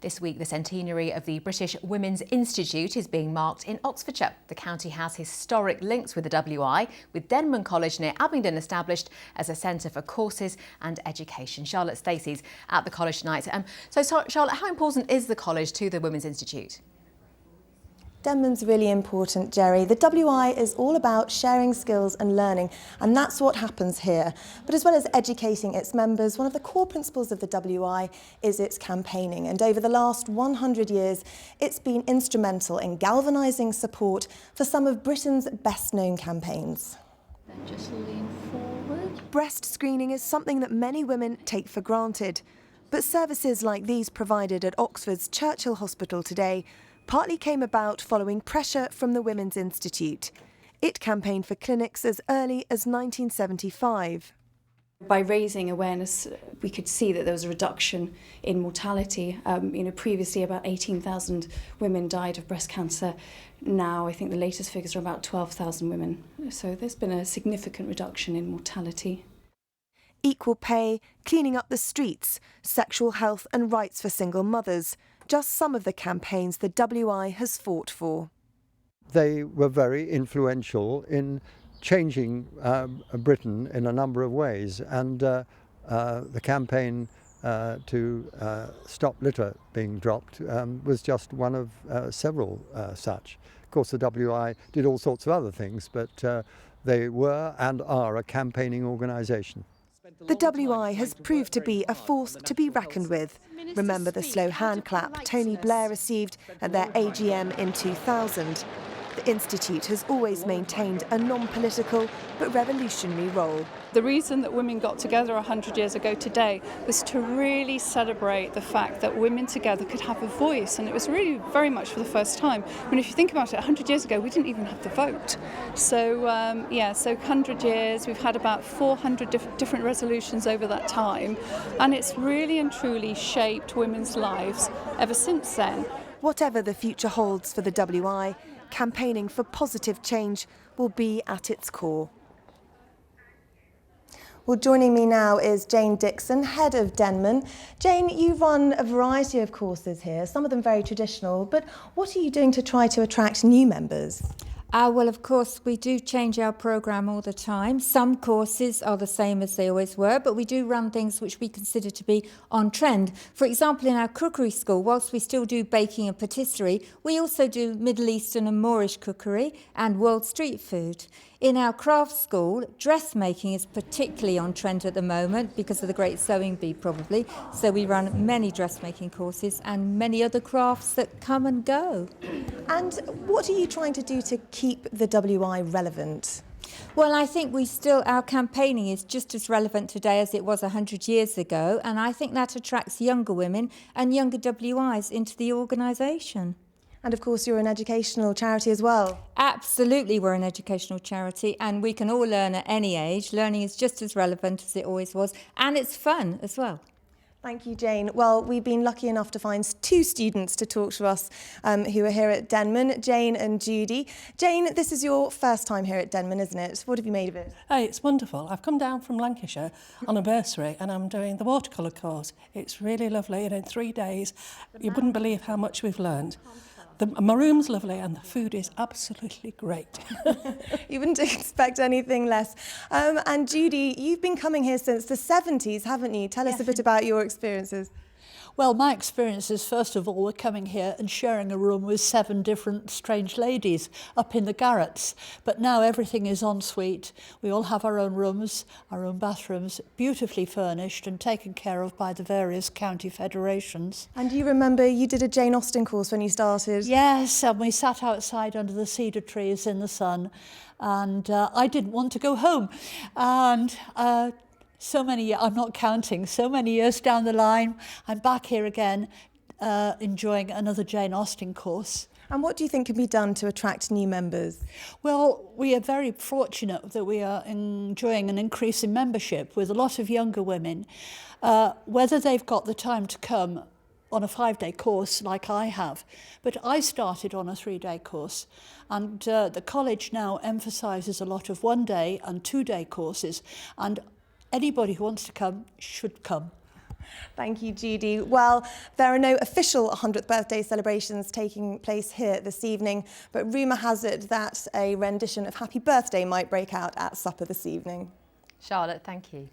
This week, the centenary of the British Women's Institute is being marked in Oxfordshire. The county has historic links with the WI, with Denman College near Abingdon established as a centre for courses and education. Stacey's at the college tonight. So, Charlotte, how important is the college to the Women's Institute? Denman's really important, Jerry. The WI is all about sharing skills and learning, and that's what happens here. But as well as educating its members, one of the core principles of the WI is its campaigning. And over the last 100 years, it's been instrumental in galvanising support for some of Britain's best-known campaigns. Then just lean forward. Breast screening is something that many women take for granted. But services like these provided at Oxford's Churchill Hospital today partly came about following pressure from the Women's Institute. It campaigned for clinics as early as 1975. By raising awareness, we could see that there was a reduction in mortality. Previously about 18,000 women died of breast cancer. Now I think the latest figures are about 12,000 women. So there's been a significant reduction in mortality. Equal pay, cleaning up the streets, sexual health and rights for single mothers. Just some of the campaigns the WI has fought for. They were very influential in changing Britain in a number of ways, and the campaign to stop litter being dropped was just one of several such. Of course, the WI did all sorts of other things, but they were and are a campaigning organisation. The WI has proved to be a force to be reckoned with. Remember the slow hand clap Tony Blair received at their AGM in 2000. The Institute has always maintained a non-political but revolutionary role. The reason that women got together 100 years ago today was to really celebrate the fact that women together could have a voice, and it was really very much for the first time. I mean, if you think about it, 100 years ago we didn't even have the vote. So 100 years, we've had about 400 different resolutions over that time, and it's really and truly shaped women's lives ever since then. Whatever the future holds for the WI, campaigning for positive change will be at its core. Well, joining me now is Jane Dixon, head of Denman. Jane, you run a variety of courses here, some of them very traditional, but what are you doing to try to attract new members? Well, of course, we do change our programme all the time. Some courses are the same as they always were, but we do run things which we consider to be on trend. For example, in our cookery school, whilst we still do baking and patisserie, we also do Middle Eastern and Moorish cookery and world street food. In our craft school, dressmaking is particularly on trend at the moment because of the great sewing bee, probably. So we run many dressmaking courses and many other crafts that come and go. And what are you trying to do to keep the WI relevant? Well, I think our campaigning is just as relevant today as it was 100 years ago, and I think that attracts younger women and younger WIs into the organisation. And of course, you're an educational charity as well. Absolutely, we're an educational charity, and we can all learn at any age. Learning is just as relevant as it always was, and it's fun as well. Thank you, Jane. Well, we've been lucky enough to find two students to talk to us who are here at Denman, Jane and Judy. Jane, this is your first time here at Denman, isn't it? What have you made of it? Hey, it's wonderful. I've come down from Lancashire on a bursary and I'm doing the watercolour course. It's really lovely, and in 3 days you wouldn't believe how much we've learned. My room's lovely and the food is absolutely great. You wouldn't expect anything less. And Judy, you've been coming here since the 70s, haven't you? Tell us a bit about your experiences. Well, my experiences, first of all, were coming here and sharing a room with 7 different strange ladies up in the garrets. But now everything is en suite. We all have our own rooms, our own bathrooms, beautifully furnished and taken care of by the various county federations. And do you remember you did a Jane Austen course when you started? Yes, and we sat outside under the cedar trees in the sun, and I didn't want to go home. And so many, I'm not counting, so many years down the line, I'm back here again enjoying another Jane Austen course. And what do you think can be done to attract new members? Well, we are very fortunate that we are enjoying an increase in membership with a lot of younger women. Whether they've got the time to come on a 5-day course like I have, but I started on a 3-day course, and the college now emphasises a lot of 1-day and 2-day courses, and anybody who wants to come should come. Thank you, Judy. Well, there are no official 100th birthday celebrations taking place here this evening, but rumour has it that a rendition of Happy Birthday might break out at supper this evening. Charlotte, thank you.